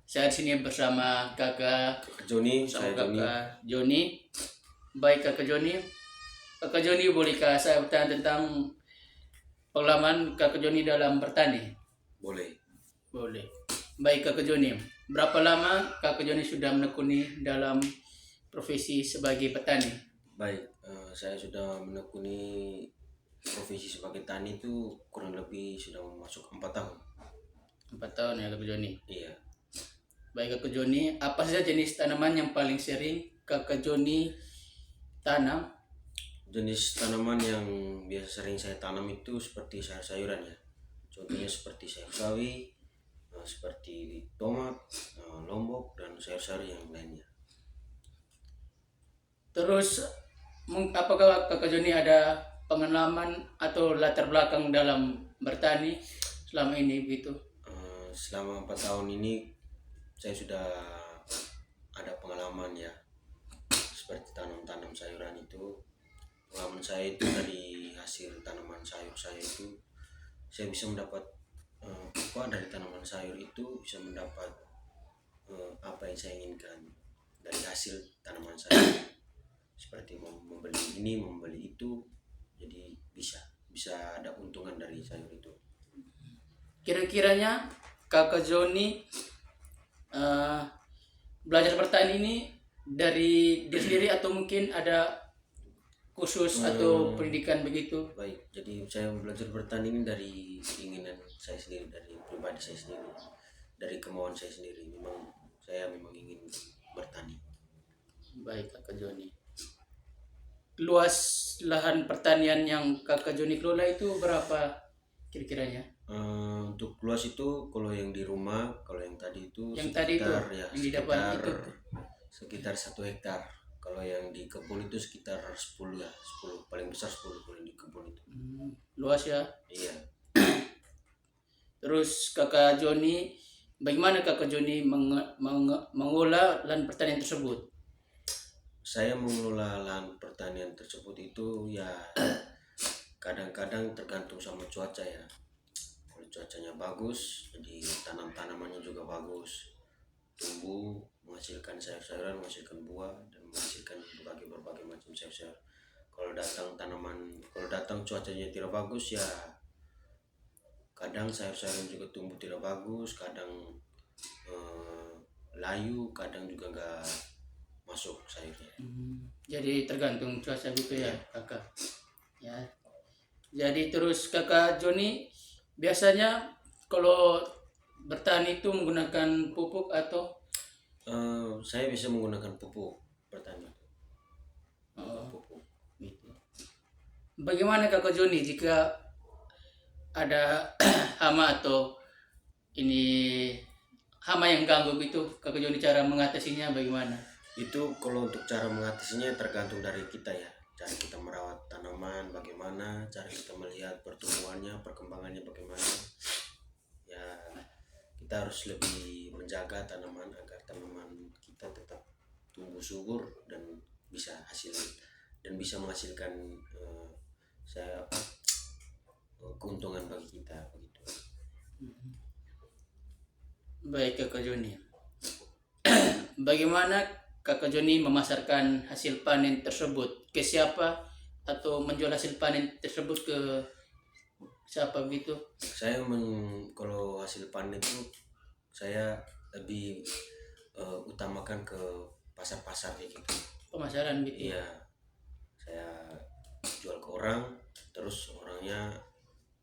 Saya di sini bersama kakak Joni, sama saya Joni. kakak Joni. Baik kakak Joni bolehkah saya bertanya tentang pengalaman kakak Joni dalam bertani? Boleh. Boleh. Baik kakak Joni, berapa lama kakak Joni sudah menekuni dalam profesi sebagai petani? Baik, saya sudah menekuni profesi sebagai tani itu kurang lebih sudah masuk 4 tahun. 4 tahun ya kakak Joni. Iya, Baik kakak Joni, apa saja jenis tanaman yang paling sering kakak Joni tanam? jenis tanaman yang biasa sering saya tanam itu seperti sayur-sayuran ya. Contohnya seperti sayur sawi, seperti tomat, lombok, dan sayur-sayur yang lainnya. Terus apakah kakak Joni ada pengalaman atau latar belakang dalam bertani selama ini begitu? Selama 4 tahun ini saya sudah ada pengalaman ya, seperti tanam-tanam sayuran itu. Pengalaman saya itu dari hasil tanaman sayur saya itu saya bisa mendapat upah dari tanaman sayur itu, bisa mendapat apa yang saya inginkan dari hasil tanaman sayur, seperti membeli ini membeli itu, jadi bisa ada keuntungan dari sayur itu. Kira-kiranya kakak Joni eh, belajar bertani ini dari diri sendiri atau mungkin ada khusus atau pendidikan begitu? Baik, jadi saya belajar bertani ini dari keinginan saya sendiri, dari pribadi saya sendiri, dari kemauan saya sendiri. Saya memang ingin bertani. Baik kakak Joni. Luas lahan pertanian yang kakak Joni kelola itu berapa kira-kiranya? Untuk luas itu kalau yang di rumah, kalau yang tadi itu Yang tadi itu, sekitar ya yang di depan sekitar itu. sekitar 1 hektar. Kalau yang di kebun itu sekitar 10 ya, 10 paling besar 10 kalau yang di kebun itu. Luas ya. Iya, Terus kakak Joni, bagaimana kakak Joni mengolah lahan pertanian tersebut? saya mengelola lahan pertanian tersebut itu ya kadang-kadang tergantung sama cuaca ya. Kalau cuacanya bagus, jadi tanam-tanamannya juga bagus, tumbuh, menghasilkan sayur-sayuran, menghasilkan buah, dan menghasilkan berbagai macam sayur-sayur. Kalau datang cuacanya tidak bagus ya, kadang sayur-sayuran juga tumbuh tidak bagus, kadang layu, kadang juga nggak masuk sayurnya. Jadi tergantung cuaca gitu ya Iya. kakak. Ya. Jadi terus kakak Joni biasanya kalau bertani itu menggunakan pupuk atau Saya bisa menggunakan pupuk pertanian, oh, pupuk. gitu. Bagaimana kakak Joni jika ada hama atau ini hama yang ganggu gitu, kakak Joni cara mengatasinya bagaimana? Itu kalau untuk cara mengatasinya tergantung dari kita ya, cara kita merawat tanaman bagaimana, cara kita melihat pertumbuhannya, perkembangannya bagaimana ya. Kita harus lebih menjaga tanaman agar tanaman kita tetap tumbuh subur dan bisa menghasilkan saya apa keuntungan bagi kita begitu. Baik kakak Joni. Bagaimana kakak Joni memasarkan hasil panen tersebut? Ke siapa atau menjual hasil panen tersebut ke siapa begitu? Kalau hasil panen itu saya lebih utamakan ke pasar-pasar kayak gitu. Pemasaran gitu. Iya, saya jual ke orang, terus orangnya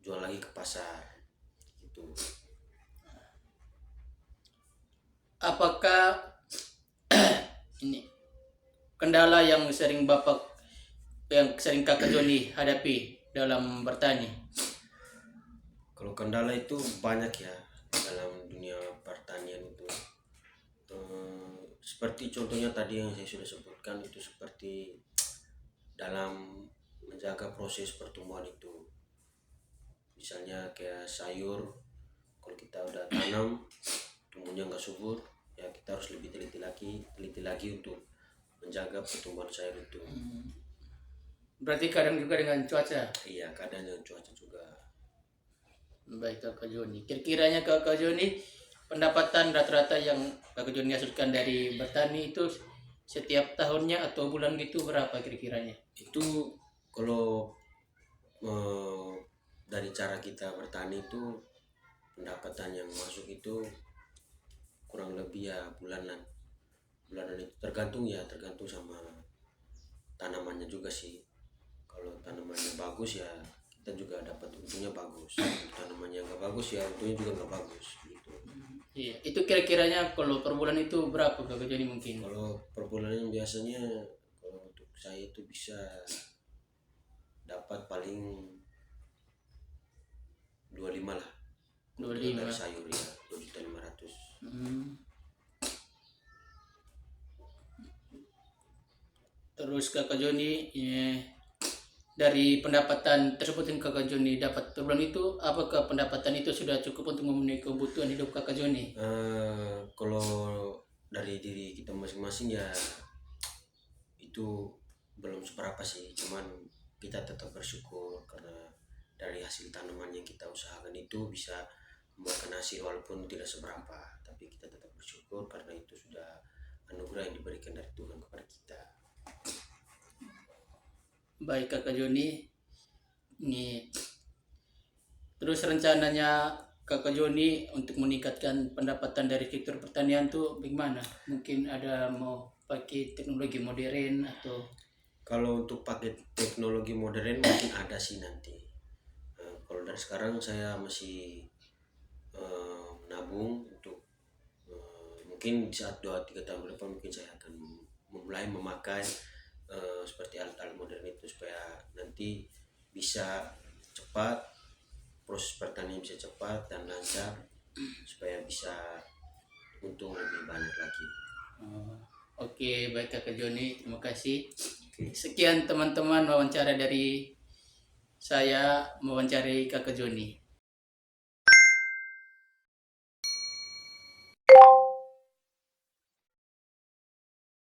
jual lagi ke pasar gitu. Apakah ini kendala yang sering kakak Joni hadapi dalam bertani? Kalau kendala itu banyak ya dalam dunia pertanian itu. Seperti contohnya tadi yang saya sudah sebutkan, itu seperti dalam menjaga proses pertumbuhan itu. Misalnya kayak sayur, kalau kita udah tanam tumbuhnya nggak subur, ya kita harus lebih teliti lagi untuk menjaga pertumbuhan sayur itu. Berarti kadang juga dengan cuaca. Iya, kadang dengan cuaca juga. Baik kakak Joni. Kira-kiranya kakak Joni pendapatan rata-rata yang Kakak Joni hasilkan dari bertani itu setiap tahunnya atau bulan gitu berapa kira-kiranya? Itu kalau dari cara kita bertani itu pendapatan yang masuk itu kurang lebih ya bulanan itu tergantung sama tanamannya juga sih. Kalau tanamannya bagus ya kita juga dapat untungnya bagus, tanamannya nggak bagus ya untungnya juga nggak bagus gitu. Iya, itu kira-kiranya kalau per bulan itu berapa Kakak Joni mungkin? Kalau per bulannya biasanya kalau untuk saya itu bisa dapat paling 25 lah untuk 25. dari sayur ya 2.500.000. Hmm. Terus Kakak Joni dari pendapatan tersebut yang Kakak Joni dapat per bulan itu, apakah pendapatan itu sudah cukup untuk memenuhi kebutuhan hidup Kakak Joni? Kalau dari diri kita masing-masing ya itu belum seberapa sih, cuman kita tetap bersyukur karena dari hasil tanaman yang kita usahakan itu bisa membuahkan hasil walaupun tidak seberapa, tapi kita tetap bersyukur karena itu sudah anugerah yang diberikan dari Tuhan kepada kita. Baik Kakak Joni, ini terus rencananya Kakak Joni untuk meningkatkan pendapatan dari sektor pertanian tuh bagaimana? Mungkin ada mau pakai teknologi modern atau Kalau untuk pakai teknologi modern mungkin ada sih nanti. Kalau dari sekarang saya masih menabung untuk mungkin di saat 2-3 tahun ke depan mungkin saya akan mulai memakai seperti alat-alat modern itu supaya nanti bisa cepat, proses pertanian bisa cepat dan lancar supaya bisa untung lebih banyak lagi. Oke, baik Kakak Joni, terima kasih. Sekian teman-teman wawancara dari saya mewawancarai Kakak Joni.